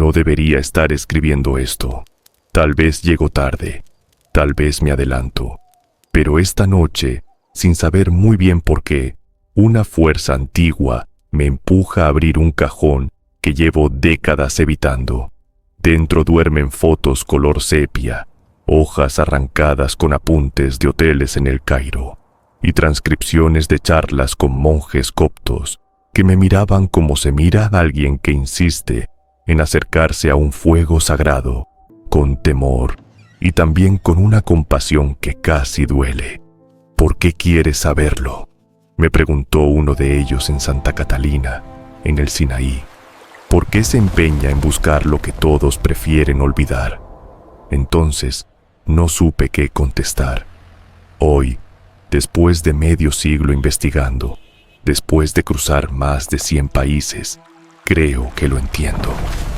No debería estar escribiendo esto. Tal vez llego tarde, tal vez me adelanto. Pero esta noche, sin saber muy bien por qué, una fuerza antigua me empuja a abrir un cajón que llevo décadas evitando. Dentro duermen fotos color sepia, hojas arrancadas con apuntes de hoteles en el Cairo y transcripciones de charlas con monjes coptos que me miraban como se mira a alguien que insiste en acercarse a un fuego sagrado, con temor y también con una compasión que casi duele. ¿Por qué quieres saberlo?, me preguntó uno de ellos en Santa Catalina, en el Sinaí. ¿Por qué se empeña en buscar lo que todos prefieren olvidar? Entonces, no supe qué contestar. Hoy, después de medio siglo investigando, después de cruzar más de 100 países, creo que lo entiendo.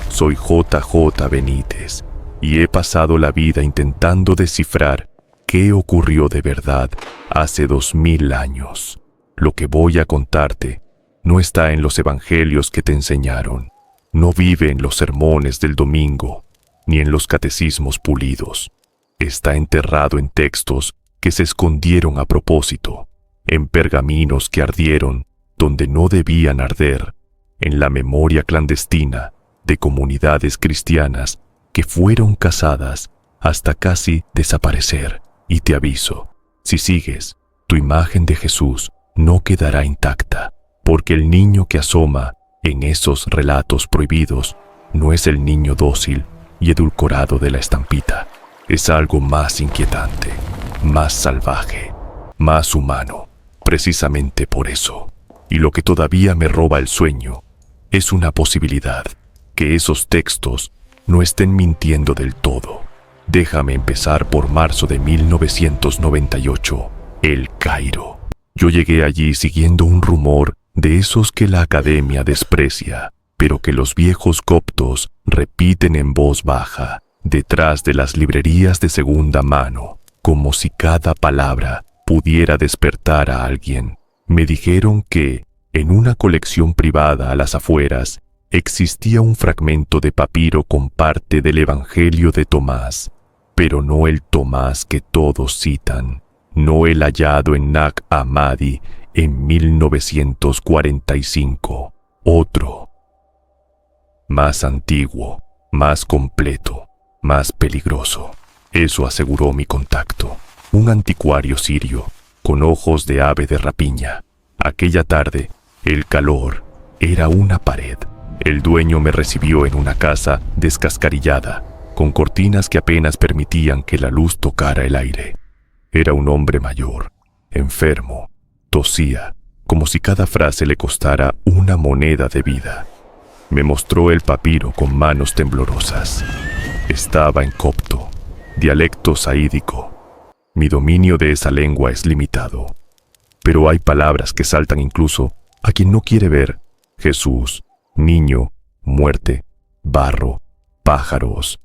Soy J.J. Benítez y he pasado la vida intentando descifrar qué ocurrió de verdad hace 2000 años. Lo que voy a contarte no está en los evangelios que te enseñaron, no vive en los sermones del domingo, ni en los catecismos pulidos. Está enterrado en textos que se escondieron a propósito, en pergaminos que ardieron donde no debían arder, en la memoria clandestina de comunidades cristianas que fueron casadas hasta casi desaparecer. Y te aviso, si sigues, tu imagen de Jesús no quedará intacta, porque el niño que asoma en esos relatos prohibidos no es el niño dócil y edulcorado de la estampita. Es algo más inquietante, más salvaje, más humano, precisamente por eso. Y lo que todavía me roba el sueño es una posibilidad, que esos textos no estén mintiendo del todo. Déjame empezar por marzo de 1998, El Cairo. Yo llegué allí siguiendo un rumor de esos que la academia desprecia, pero que los viejos coptos repiten en voz baja, detrás de las librerías de segunda mano, como si cada palabra pudiera despertar a alguien. Me dijeron que, en una colección privada a las afueras, existía un fragmento de papiro con parte del Evangelio de Tomás, pero no el Tomás que todos citan, no el hallado en Nag Hammadi en 1945, otro, más antiguo, más completo, más peligroso. Eso aseguró mi contacto, un anticuario sirio, con ojos de ave de rapiña. Aquella tarde, el calor era una pared. El dueño me recibió en una casa descascarillada, con cortinas que apenas permitían que la luz tocara el aire. Era un hombre mayor, enfermo, tosía, como si cada frase le costara una moneda de vida. Me mostró el papiro con manos temblorosas. Estaba en copto, dialecto saídico. Mi dominio de esa lengua es limitado, pero hay palabras que saltan incluso a quien no quiere ver: Jesús, niño, muerte, barro, pájaros.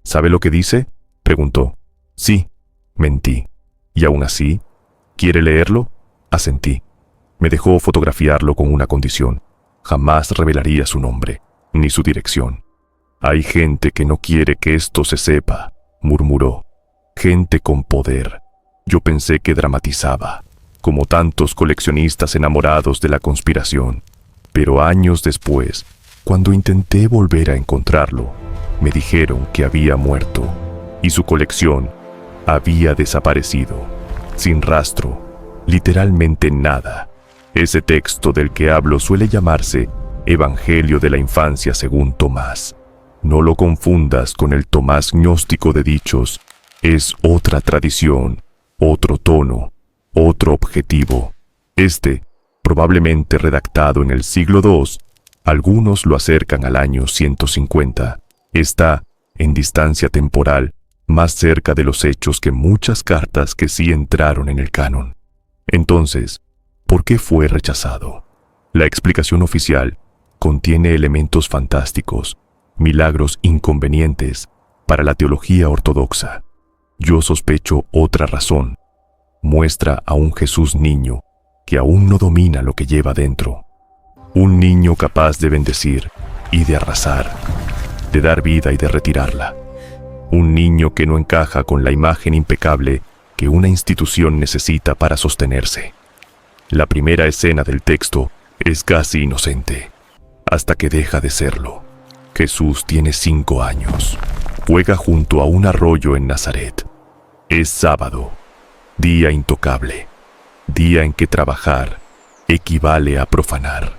¿Sabe lo que dice?, preguntó. Sí, mentí. ¿Y aún así? ¿Quiere leerlo? Asentí. Me dejó fotografiarlo con una condición: jamás revelaría su nombre, ni su dirección. Hay gente que no quiere que esto se sepa, murmuró. Gente con poder. Yo pensé que dramatizaba, como tantos coleccionistas enamorados de la conspiración. Pero años después, cuando intenté volver a encontrarlo, me dijeron que había muerto y su colección había desaparecido, sin rastro, literalmente nada. Ese texto del que hablo suele llamarse Evangelio de la Infancia según Tomás. No lo confundas con el Tomás gnóstico de dichos. Es otra tradición, otro tono, otro objetivo. Probablemente redactado en el siglo II, algunos lo acercan al año 150. Está, en distancia temporal, más cerca de los hechos que muchas cartas que sí entraron en el canon. Entonces, ¿por qué fue rechazado? La explicación oficial contiene elementos fantásticos, milagros inconvenientes para la teología ortodoxa. Yo sospecho otra razón. Muestra a un Jesús niño que aún no domina lo que lleva dentro. Un niño capaz de bendecir y de arrasar. de dar vida y de retirarla. Un niño que no encaja con la imagen impecable que una institución necesita para sostenerse. La primera escena del texto es casi inocente, hasta que deja de serlo. Jesús tiene 5 años. Juega junto a un arroyo en Nazaret. Es sábado, día intocable, día en que trabajar equivale a profanar.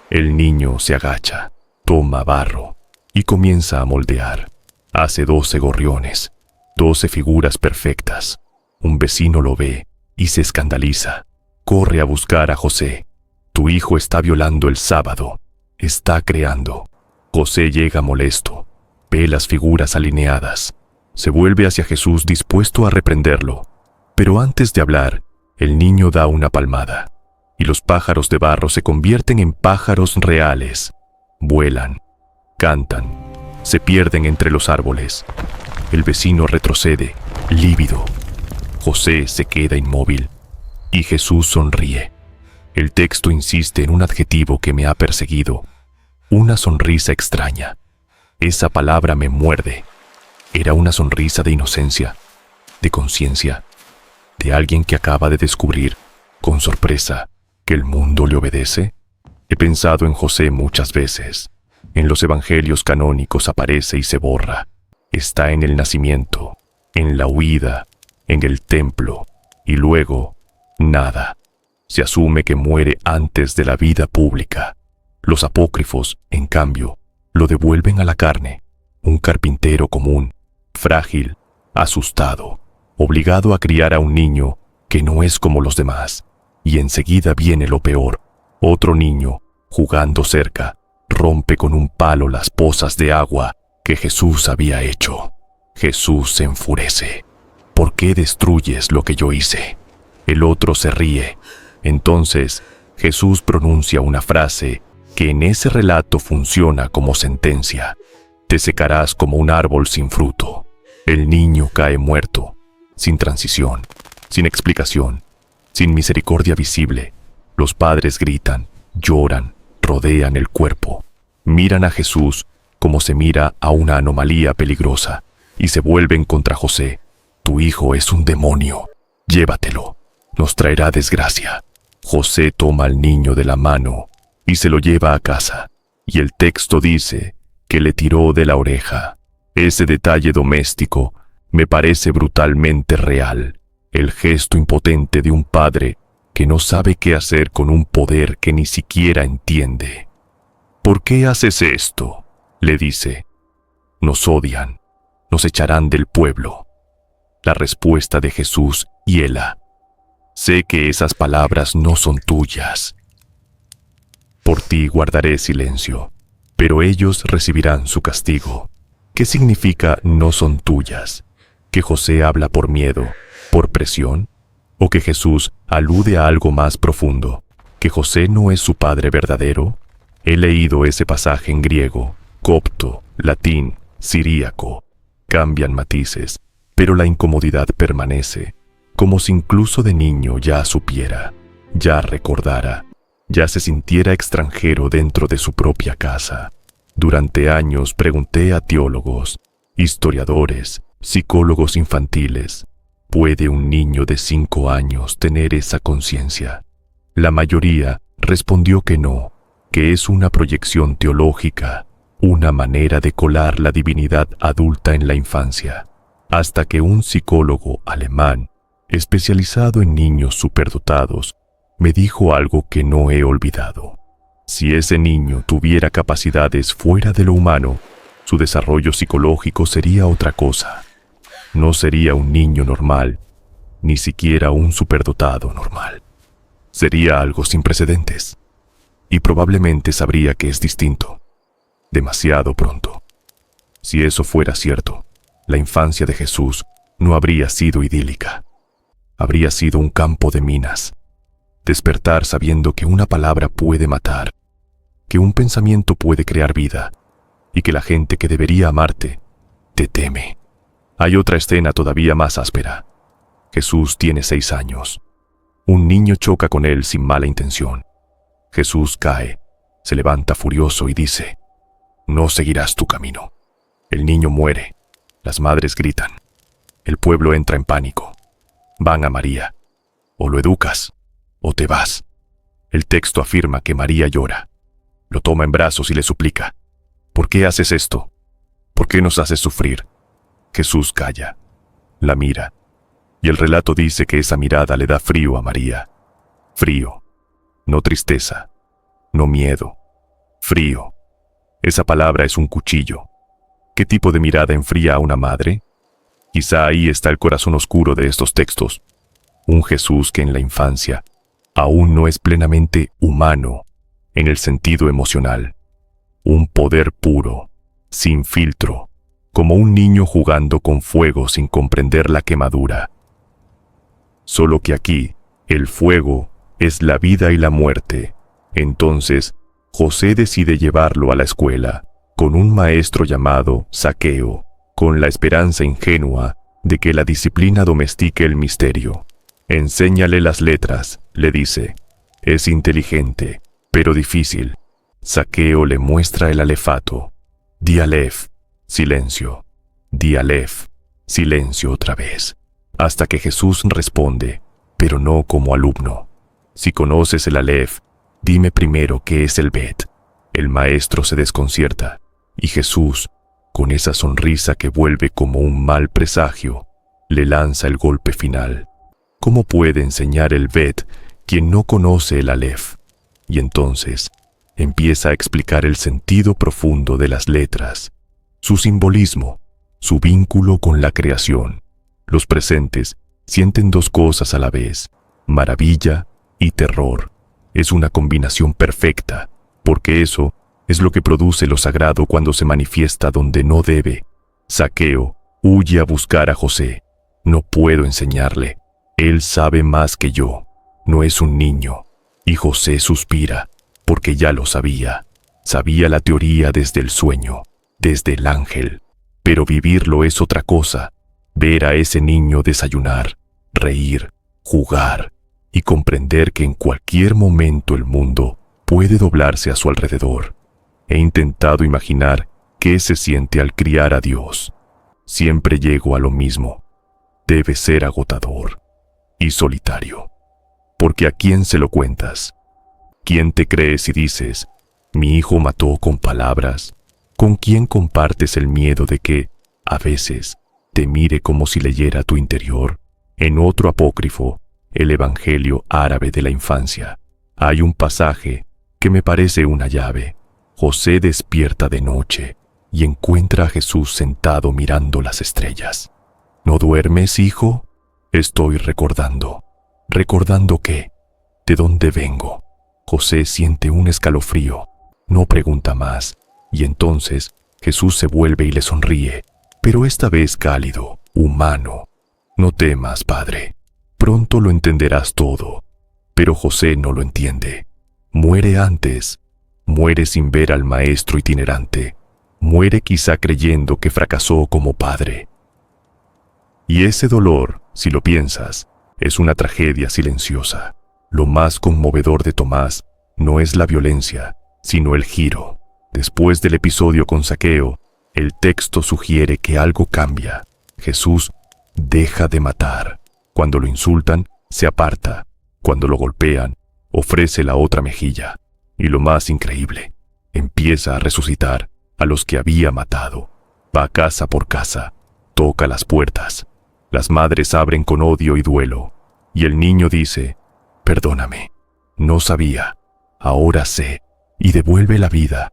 El niño se agacha, toma barro y comienza a moldear. Hace 12 gorriones, 12 figuras perfectas. Un vecino lo ve y se escandaliza. Corre a buscar a José. Tu hijo está violando el sábado. Está creando. José llega molesto. Ve las figuras alineadas. Se vuelve hacia Jesús dispuesto a reprenderlo. Pero antes de hablar, el niño da una palmada. Y los pájaros de barro se convierten en pájaros reales. Vuelan, cantan, se pierden entre los árboles. El vecino retrocede, lívido. José se queda inmóvil y Jesús sonríe. El texto insiste en un adjetivo que me ha perseguido. Una sonrisa extraña. Esa palabra me muerde. Era una sonrisa de inocencia, de conciencia, de alguien que acaba de descubrir, con sorpresa, que el mundo le obedece. He pensado en José muchas veces. En los evangelios canónicos aparece y se borra. Está en el nacimiento, en la huida, en el templo, y luego, nada. Se asume que muere antes de la vida pública. Los apócrifos, en cambio, lo devuelven a la carne, un carpintero común, frágil, asustado, obligado a criar a un niño que no es como los demás. Y enseguida viene lo peor. Otro niño, jugando cerca, rompe con un palo las pozas de agua que Jesús había hecho. Jesús se enfurece. ¿Por qué destruyes lo que yo hice? El otro se ríe. Entonces, Jesús pronuncia una frase que en ese relato funciona como sentencia. Te secarás como un árbol sin fruto. El niño cae muerto, sin transición, sin explicación, sin misericordia visible. Los padres gritan, lloran, rodean el cuerpo. Miran a Jesús como se mira a una anomalía peligrosa y se vuelven contra José. Tu hijo es un demonio. Llévatelo. Nos traerá desgracia. José toma al niño de la mano y se lo lleva a casa. Y el texto dice que le tiró de la oreja. Ese detalle doméstico me parece brutalmente real. El gesto impotente de un padre que no sabe qué hacer con un poder que ni siquiera entiende. ¿Por qué haces esto?, le dice. Nos odian, nos echarán del pueblo. La respuesta de Jesús hiela. Sé que esas palabras no son tuyas. Por ti guardaré silencio, pero ellos recibirán su castigo. ¿Qué significa no son tuyas? ¿Que José habla por miedo, por presión? ¿O que Jesús alude a algo más profundo? ¿Que José no es su padre verdadero? He leído ese pasaje en griego, copto, latín, siríaco. Cambian matices, pero la incomodidad permanece, como si incluso de niño ya supiera, ya recordara, ya se sintiera extranjero dentro de su propia casa. Durante años pregunté a teólogos, historiadores, psicólogos infantiles, ¿puede un niño de 5 años tener esa conciencia? La mayoría respondió que no, que es una proyección teológica, una manera de colar la divinidad adulta en la infancia, hasta que un psicólogo alemán, especializado en niños superdotados, me dijo algo que no he olvidado. Si ese niño tuviera capacidades fuera de lo humano, su desarrollo psicológico sería otra cosa. No sería un niño normal, ni siquiera un superdotado normal. Sería algo sin precedentes. Y probablemente sabría que es distinto. Demasiado pronto. Si eso fuera cierto, la infancia de Jesús no habría sido idílica. Habría sido un campo de minas. Despertar sabiendo que una palabra puede matar, que un pensamiento puede crear vida, y que la gente que debería amarte te teme. Hay otra escena todavía más áspera. Jesús tiene 6 años. Un niño choca con él sin mala intención. Jesús cae, se levanta furioso y dice: no seguirás tu camino. El niño muere. Las madres gritan. El pueblo entra en pánico. Van a María. O lo educas, o te vas. El texto afirma que María llora. Lo toma en brazos y le suplica. ¿Por qué haces esto? ¿Por qué nos haces sufrir? Jesús calla. La mira. Y el relato dice que esa mirada le da frío a María. Frío. No tristeza. No miedo. Frío. Esa palabra es un cuchillo. ¿Qué tipo de mirada enfría a una madre? Quizá ahí está el corazón oscuro de estos textos. Un Jesús que en la infancia aún no es plenamente humano en el sentido emocional. Un poder puro, sin filtro, como un niño jugando con fuego sin comprender la quemadura. Solo que aquí, el fuego es la vida y la muerte. Entonces, José decide llevarlo a la escuela, con un maestro llamado Zaqueo, con la esperanza ingenua de que la disciplina domestique el misterio. Enséñale las letras, le dice. Es inteligente, pero difícil. Zaqueo le muestra el alefato. Di alef, silencio. Di alef, silencio otra vez. Hasta que Jesús responde, pero no como alumno. Si conoces el alef, dime primero qué es el bet. El maestro se desconcierta, y Jesús, con esa sonrisa que vuelve como un mal presagio, le lanza el golpe final. ¿Cómo puede enseñar el bet quien no conoce el alef? Y entonces empieza a explicar el sentido profundo de las letras, su simbolismo, su vínculo con la creación. Los presentes sienten dos cosas a la vez, maravilla y terror. Es una combinación perfecta, porque eso es lo que produce lo sagrado cuando se manifiesta donde no debe. Zaqueo huye a buscar a José. No puedo enseñarle. Él sabe más que yo. No es un niño. Y José suspira, porque ya lo sabía. Sabía la teoría desde el sueño, desde el ángel. Pero vivirlo es otra cosa. Ver a ese niño desayunar, reír, jugar y comprender que en cualquier momento el mundo puede doblarse a su alrededor. He intentado imaginar qué se siente al criar a Dios. Siempre llego a lo mismo. Debe ser agotador y solitario. Porque ¿a quién se lo cuentas? ¿Quién te crees si dices, mi hijo mató con palabras? ¿Con quién compartes el miedo de que, a veces, te mire como si leyera tu interior? En otro apócrifo, el Evangelio árabe de la infancia, hay un pasaje que me parece una llave. José despierta de noche y encuentra a Jesús sentado mirando las estrellas. ¿No duermes, hijo? Estoy recordando. ¿Recordando qué? ¿De dónde vengo? José siente un escalofrío. No pregunta más. Y entonces Jesús se vuelve y le sonríe, pero esta vez cálido, humano. No temas, padre. Pronto lo entenderás todo. Pero José no lo entiende. Muere antes. Muere sin ver al maestro itinerante. Muere quizá creyendo que fracasó como padre. Y ese dolor, si lo piensas, es una tragedia silenciosa. Lo más conmovedor de Tomás no es la violencia, sino el giro. Después del episodio con Zaqueo, el texto sugiere que algo cambia. Jesús deja de matar. Cuando lo insultan, se aparta. Cuando lo golpean, ofrece la otra mejilla. Y lo más increíble, empieza a resucitar a los que había matado. Va casa por casa, toca las puertas. Las madres abren con odio y duelo. Y el niño dice, perdóname, no sabía, ahora sé, y devuelve la vida.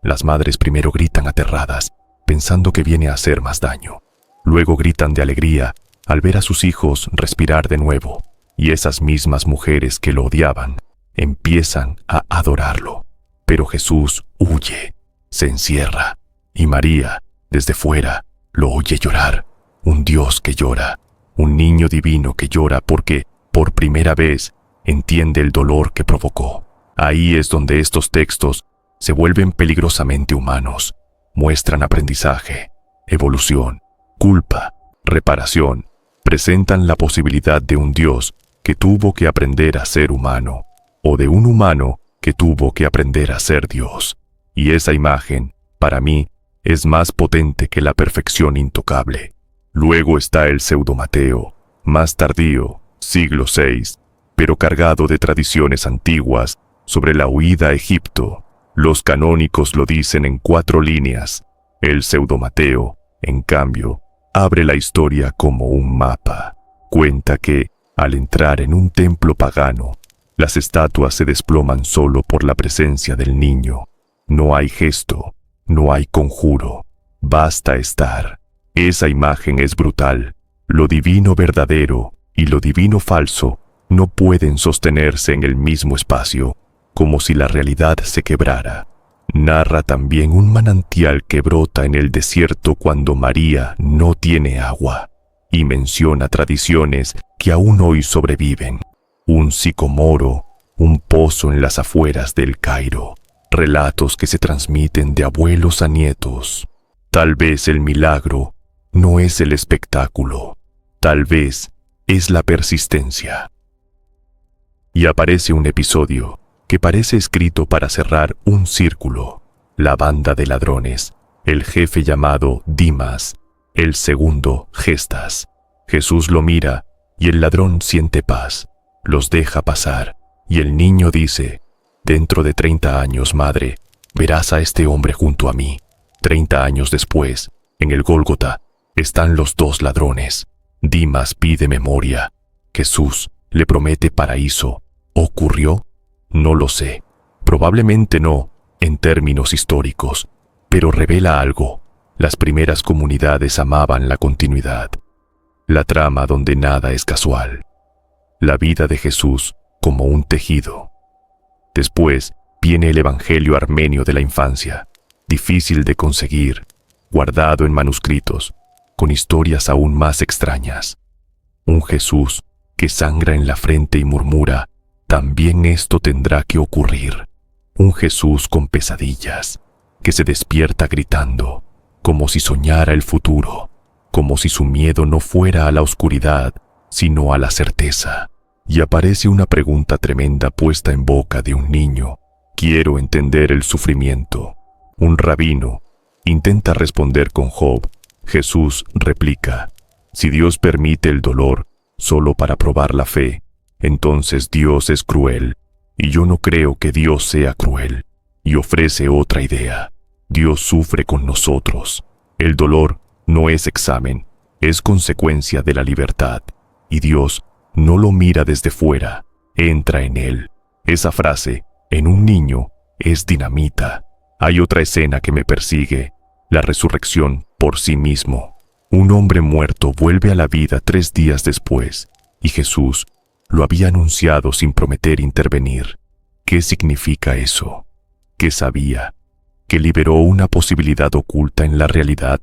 Las madres primero gritan aterradas, pensando que viene a hacer más daño. Luego gritan de alegría al ver a sus hijos respirar de nuevo. Y esas mismas mujeres que lo odiaban empiezan a adorarlo. Pero Jesús huye, se encierra, y María, desde fuera, lo oye llorar. Un Dios que llora, un niño divino que llora porque, por primera vez, entiende el dolor que provocó. Ahí es donde estos textos se vuelven peligrosamente humanos. Muestran aprendizaje, evolución, culpa, reparación. Presentan la posibilidad de un Dios que tuvo que aprender a ser humano, o de un humano que tuvo que aprender a ser Dios. Y esa imagen para mí, es más potente que la perfección intocable. Luego está el pseudo-Mateo, más tardío, siglo VI, pero cargado de tradiciones antiguas sobre la huida a Egipto. Los canónicos lo dicen en 4 líneas. El pseudo-Mateo, en cambio, abre la historia como un mapa. Cuenta que, al entrar en un templo pagano, las estatuas se desploman solo por la presencia del niño. No hay gesto, no hay conjuro, basta estar. Esa imagen es brutal. Lo divino verdadero y lo divino falso no pueden sostenerse en el mismo espacio, como si la realidad se quebrara. Narra también un manantial que brota en el desierto cuando María no tiene agua, y menciona tradiciones que aún hoy sobreviven. Un sicomoro, un pozo en las afueras del Cairo, relatos que se transmiten de abuelos a nietos. Tal vez el milagro no es el espectáculo, tal vez es la persistencia. Y aparece un episodio que parece escrito para cerrar un círculo. La banda de ladrones, el jefe llamado Dimas, el segundo Gestas. Jesús lo mira y el ladrón siente paz, los deja pasar y el niño dice: dentro de 30 años, madre, verás a este hombre junto a mí. 30 años después, en el Gólgota, están los 2 ladrones. Dimas pide memoria. Jesús le promete paraíso. ¿Ocurrió? No lo sé. Probablemente no, en términos históricos, pero revela algo. Las primeras comunidades amaban la continuidad. La trama donde nada es casual. La vida de Jesús como un tejido. Después viene el Evangelio armenio de la infancia, difícil de conseguir, guardado en manuscritos, con historias aún más extrañas. Un Jesús que sangra en la frente y murmura: también esto tendrá que ocurrir. Un Jesús con pesadillas, que se despierta gritando, como si soñara el futuro, como si su miedo no fuera a la oscuridad, sino a la certeza. Y aparece una pregunta tremenda puesta en boca de un niño: quiero entender el sufrimiento. Un rabino intenta responder con Job. Jesús replica: si Dios permite el dolor solo para probar la fe, entonces Dios es cruel, y yo no creo que Dios sea cruel. Y ofrece otra idea: Dios sufre con nosotros. El dolor no es examen, es consecuencia de la libertad, y Dios no lo mira desde fuera, entra en él. Esa frase, en un niño, es dinamita. Hay otra escena que me persigue: la resurrección por sí mismo. Un hombre muerto vuelve a la vida 3 días después, y Jesús lo había anunciado sin prometer intervenir. ¿Qué significa eso? ¿Qué sabía? ¿Que liberó una posibilidad oculta en la realidad?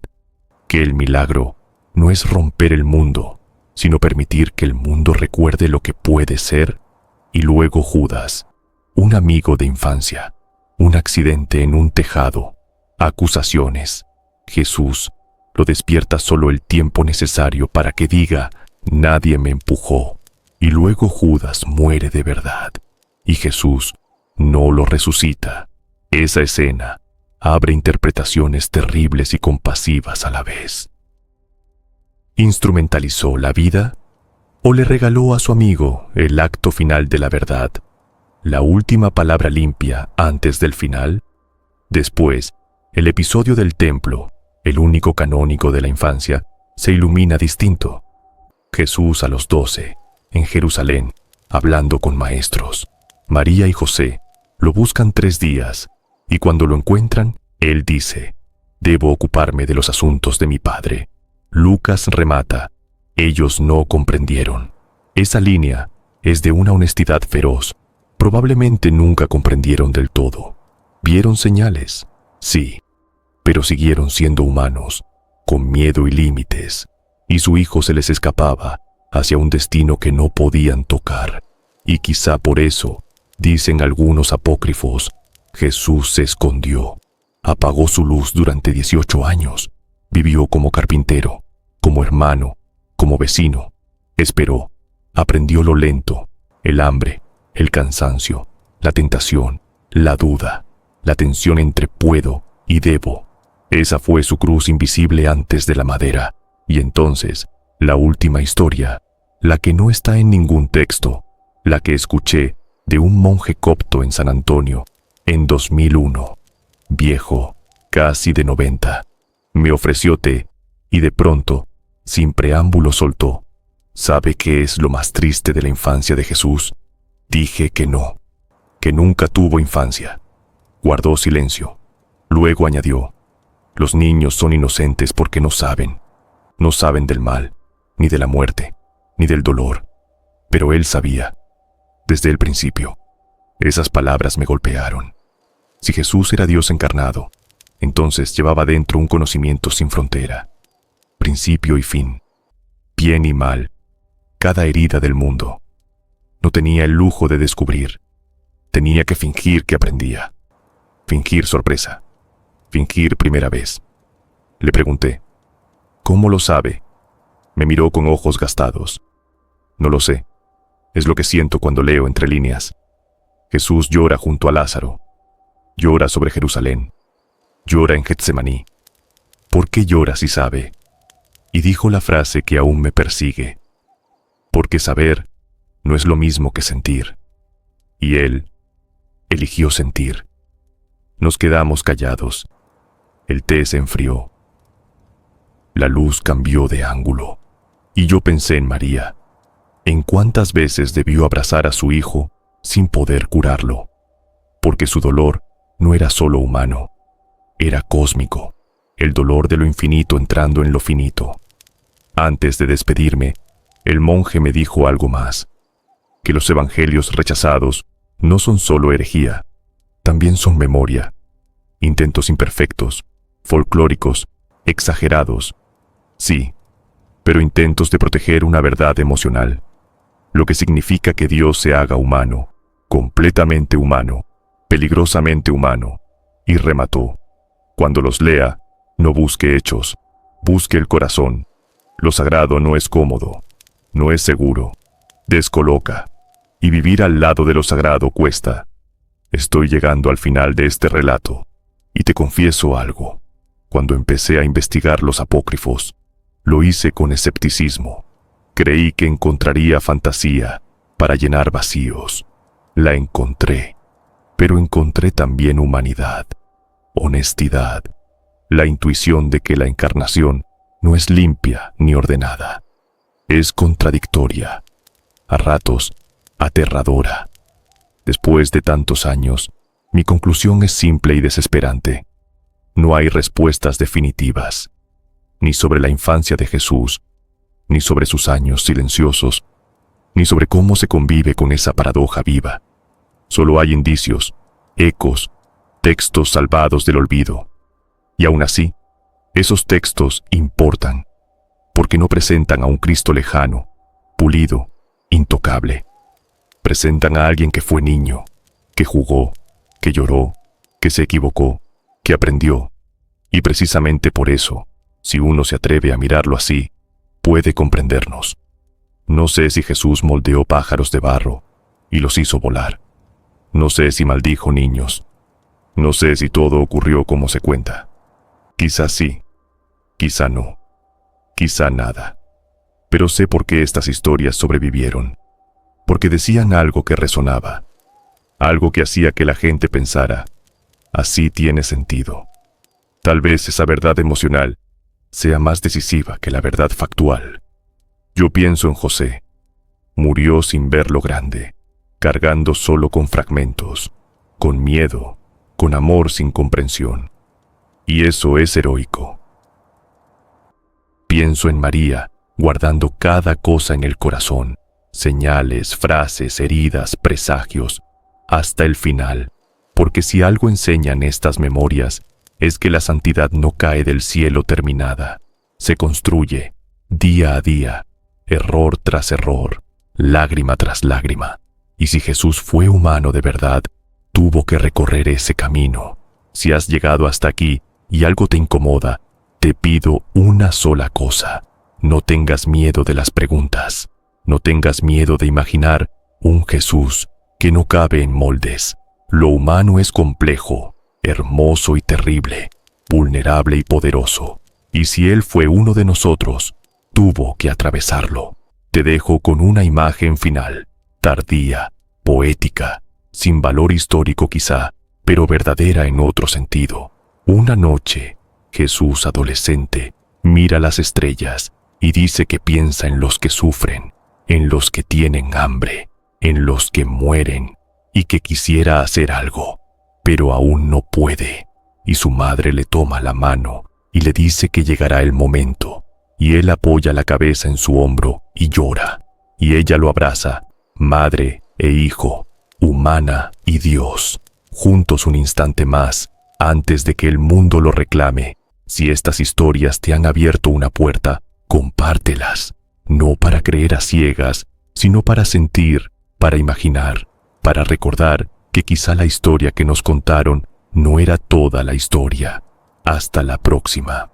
¿Que el milagro no es romper el mundo, sino permitir que el mundo recuerde lo que puede ser? Y luego Judas, un amigo de infancia, un accidente en un tejado, acusaciones. Jesús lo despierta solo el tiempo necesario para que diga: nadie me empujó. Y luego Judas muere de verdad, y Jesús no lo resucita. Esa escena abre interpretaciones terribles y compasivas a la vez. ¿Instrumentalizó la vida? ¿O le regaló a su amigo el acto final de la verdad? ¿La última palabra limpia antes del final? Después, el episodio del templo, el único canónico de la infancia, se ilumina distinto. Jesús a los 12, en Jerusalén, hablando con maestros. María y José lo buscan 3 días, y cuando lo encuentran, él dice: debo ocuparme de los asuntos de mi padre. Lucas remata: ellos no comprendieron. Esa línea es de una honestidad feroz. Probablemente nunca comprendieron del todo. Vieron señales, sí, pero siguieron siendo humanos, con miedo y límites, y su hijo se les escapaba hacia un destino que no podían tocar. Y quizá por eso, dicen algunos apócrifos, Jesús se escondió, apagó su luz durante 18 años, vivió como carpintero, como hermano, como vecino, esperó, aprendió lo lento, el hambre, el cansancio, la tentación, la duda, la tensión entre puedo y debo, Esa fue su cruz invisible antes de la madera. Y entonces, la última historia, la que no está en ningún texto, la que escuché de un monje copto en San Antonio, en 2001, viejo, casi de 90, me ofreció té y de pronto, sin preámbulo soltó: ¿sabe qué es lo más triste de la infancia de Jesús? Dije que no, que nunca tuvo infancia. Guardó silencio. Luego añadió: los niños son inocentes porque no saben del mal, ni de la muerte, ni del dolor. Pero él sabía, desde el principio. Esas palabras me golpearon. Si Jesús era Dios encarnado, entonces llevaba dentro un conocimiento sin frontera, principio y fin, bien y mal, cada herida del mundo. No tenía el lujo de descubrir. Tenía que fingir que aprendía. Fingir sorpresa. Fingir primera vez. Le pregunté: ¿cómo lo sabe? Me miró con ojos gastados. No lo sé. Es lo que siento cuando leo entre líneas. Jesús llora junto a Lázaro. Llora sobre Jerusalén. Llora en Getsemaní. ¿Por qué llora si sabe? Y dijo la frase que aún me persigue: porque saber no es lo mismo que sentir. Y él eligió sentir. Nos quedamos callados. El té se enfrió. La luz cambió de ángulo. Y yo pensé en María, en cuántas veces debió abrazar a su hijo sin poder curarlo, porque su dolor no era solo humano, era cósmico, el dolor de lo infinito entrando en lo finito. Antes de despedirme, el monje me dijo algo más: que los evangelios rechazados no son solo herejía, también son memoria, intentos imperfectos, folclóricos, exagerados, sí, pero intentos de proteger una verdad emocional, lo que significa que Dios se haga humano, completamente humano, peligrosamente humano, y remató: cuando los lea, no busque hechos, busque el corazón. Lo sagrado no es cómodo, no es seguro, descoloca, y vivir al lado de lo sagrado cuesta. Estoy llegando al final de este relato, y te confieso algo. Cuando empecé a investigar los apócrifos, lo hice con escepticismo. Creí que encontraría fantasía para llenar vacíos. La encontré, pero encontré también humanidad, honestidad, la intuición de que la encarnación no es limpia ni ordenada. Es contradictoria, a ratos aterradora. Después de tantos años, mi conclusión es simple y desesperante. No hay respuestas definitivas, ni sobre la infancia de Jesús, ni sobre sus años silenciosos, ni sobre cómo se convive con esa paradoja viva. Solo hay indicios, ecos, textos salvados del olvido. Y aún así, esos textos importan, porque no presentan a un Cristo lejano, pulido, intocable. Presentan a alguien que fue niño, que jugó, que lloró, que se equivocó, que aprendió. Y precisamente por eso, si uno se atreve a mirarlo así, puede comprendernos. No sé si Jesús moldeó pájaros de barro y los hizo volar. No sé si maldijo niños. No sé si todo ocurrió como se cuenta. Quizás sí, quizá no, quizá nada. Pero sé por qué estas historias sobrevivieron. Porque decían algo que resonaba, algo que hacía que la gente pensara: así tiene sentido. Tal vez esa verdad emocional sea más decisiva que la verdad factual. Yo pienso en José. Murió sin ver lo grande, cargando solo con fragmentos, con miedo, con amor sin comprensión. Y eso es heroico. Pienso en María, guardando cada cosa en el corazón, señales, frases, heridas, presagios, hasta el final, porque si algo enseñan estas memorias, es que la santidad no cae del cielo terminada, se construye, día a día, error tras error, lágrima tras lágrima. Y si Jesús fue humano de verdad, tuvo que recorrer ese camino. Si has llegado hasta aquí y algo te incomoda, te pido una sola cosa: no tengas miedo de las preguntas, no tengas miedo de imaginar un Jesús que no cabe en moldes. Lo humano es complejo, hermoso y terrible. vulnerable y poderoso. Y si Él fue uno de nosotros, tuvo que atravesarlo. Te dejo con una imagen final, tardía, poética, sin valor histórico quizá, pero verdadera en otro sentido. Una noche, Jesús adolescente mira las estrellas y dice que piensa en los que sufren, en los que tienen hambre, en los que mueren, y que quisiera hacer algo, pero aún no puede. Y su madre le toma la mano y le dice que llegará el momento, y él apoya la cabeza en su hombro y llora, y ella lo abraza, madre e hijo, humana y Dios, juntos un instante más, antes de que el mundo lo reclame. Si estas historias te han abierto una puerta, compártelas, no para creer a ciegas, sino para sentir, para imaginar, para recordar que quizá la historia que nos contaron no era toda la historia. Hasta la próxima.